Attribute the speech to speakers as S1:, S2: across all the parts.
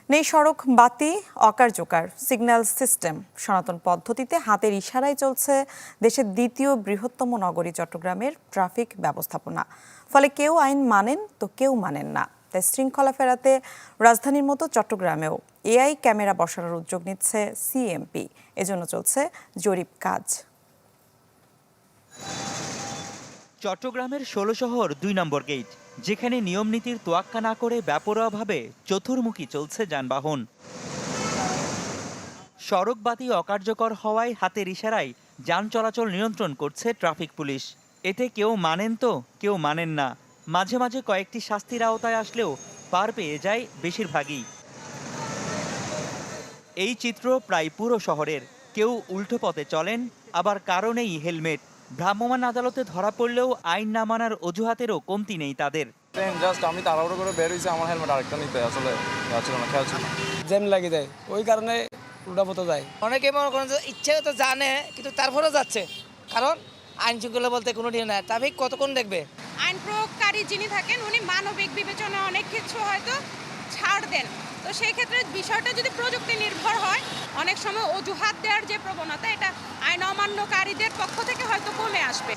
S1: নেই সড়ক বাতি, অকার্যকর সিগন্যাল সিস্টেম, সনাতন পদ্ধতিতে হাতের ইশারায় চলছে দেশের দ্বিতীয় বৃহত্তম নগরী চট্টগ্রামের ট্রাফিক ব্যবস্থাপনা। ফলে কেউ আইন মানেন তো কেউ মানেন না। তাই শৃঙ্খলা ফেরাতে রাজধানীর মতো চট্টগ্রামেও এআই ক্যামেরা বসানোর উদ্যোগ নিচ্ছে সিএমপি। এজন্য চলছে জরিপ কাজ।
S2: চট্টগ্রামের ১৬ শহর ২ নম্বর গেট, যেখানে নিয়ম নীতির তোয়াক্কা না করে বেপরোয়াভাবে চতুর্মুখী চলছে যানবাহন। সড়ক বাতি অকার্যকর হওয়ায় হাতের ইশারায় যান চলাচল নিয়ন্ত্রণ করছে ট্রাফিক পুলিশ। এতে কেউ মানেন তো কেউ মানেন না। মাঝে মাঝে কয়েকটি শাস্তির আওতায় আসলেও পার পেয়ে যায় বেশিরভাগই। এই চিত্র প্রায় পুরো শহরের। কেউ উল্টো পথে চলেন, আবার কারো নেই হেলমেট। ভ্রাম্যমাণ আদালতে ধরা পড়লেও আইন না মানার অজুহাতেরও কমতি নেই তাদের।
S3: জাস্ট আমি তাড়াহুড়ো করে বের হয়েছি, আমার হেলমেট আরেকটা নিতে আসলে ছিল না, খেয়াল ছিল না।
S4: জ্যাম লাগে যায়, ওই কারণে উল্টা পথে যায়।
S5: অনেকে মনে করেন যে ইচ্ছে তো জানে, কিন্তু তারপরেও যাচ্ছে, কারণ আইন শৃঙ্খলা বলতে কোনো ঠিক নাই। ট্রাফিক কতক্ষণ দেখবে?
S6: আইন প্রয়োগকারী যিনি থাকেন উনি মানবিক বিবেচনায় অনেক কিছু হয়তো ছাড় দেন। তো সেই ক্ষেত্রে বিষয়টা যদি প্রযুক্তি নির্ভর হয়, অনেক সময় অজুহাত দেওয়ার যে প্রবণতা, এটা আইন অমান্যকারীদের পক্ষ থেকে হয়তো কমে আসবে।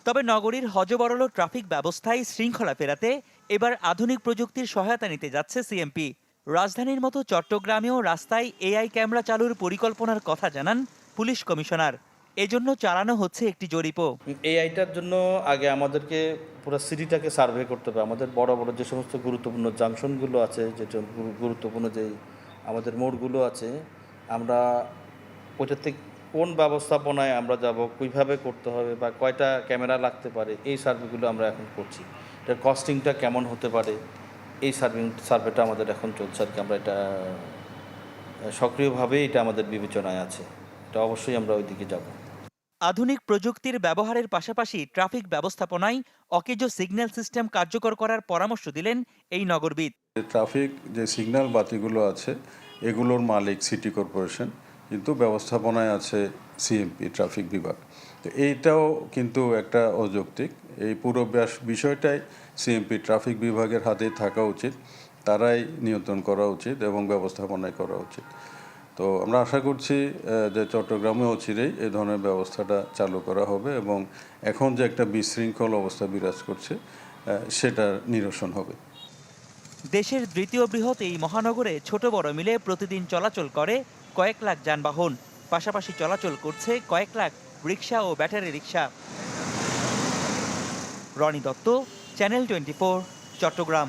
S2: তবে নগরীর হযবরল ট্রাফিক ব্যবস্থায় শৃঙ্খলা ফেরাতে এবার আধুনিক প্রযুক্তির সহায়তা নিতে যাচ্ছে সিএমপি। রাজধানীর মতো চট্টগ্রামেও রাস্তায় এআই ক্যামেরা চালুর পরিকল্পনার কথা জানান পুলিশ কমিশনার। এজন্য চালানো হচ্ছে একটি জরিপও।
S7: এআইটার জন্য আগে আমাদেরকে পুরো সিটিটাকে সার্ভে করতে হবে। আমাদের বড় বড় যে সমস্ত গুরুত্বপূর্ণ জাংশনগুলো আছে, যে গুরুত্বপূর্ণ যে আমাদের মোড়গুলো আছে, আমরা ওইটার থেকে কোন ব্যবস্থাপনায় আমরা যাব, কীভাবে করতে হবে বা কয়টা ক্যামেরা লাগতে পারে, এই সার্ভেগুলো আমরা এখন করছি। এটার কস্টিংটা কেমন হতে পারে, এই সার্ভেটা আমাদের এখন চলছে আর কি। আমরা এটা সক্রিয়ভাবে এটা আমাদের বিবেচনায় আছে। এটা অবশ্যই আমরা ওই দিকে যাব।
S2: আধুনিক প্রযুক্তির ব্যবহারের পাশাপাশি ট্রাফিক ব্যবস্থাপনায় অকেজো সিগন্যাল সিস্টেম কার্যকর করার পরামর্শ দিলেন এই নগরবিদ।
S8: ট্রাফিক যে সিগন্যাল বাতিগুলো আছে, এগুলোর মালিক সিটি কর্পোরেশন, কিন্তু ব্যবস্থাপনায় আছে সিএমপি ট্রাফিক বিভাগ। তো এইটাও কিন্তু একটা অযৌক্তিক। এই পুরো বিষয়টাই সিএমপি ট্রাফিক বিভাগের হাতেই থাকা উচিত। তারাই নিয়ন্ত্রণ করা উচিত এবং ব্যবস্থাপনায় করা উচিত। তো আমরা আশা করছি যে চট্টগ্রামে অচিরেই এই ধরনের ব্যবস্থাটা চালু করা হবে এবং এখন যে একটা বিশৃঙ্খল অবস্থা বিরাজ করছে সেটা নিরসন হবে।
S2: দেশের দ্বিতীয় বৃহৎ এই মহানগরে ছোট বড় মিলে প্রতিদিন চলাচল করে কয়েক লাখ যানবাহন। পাশাপাশি চলাচল করছে কয়েক লাখ রিকশা ও ব্যাটারি রিকশা। রনি দত্ত, চ্যানেল 24, চট্টগ্রাম।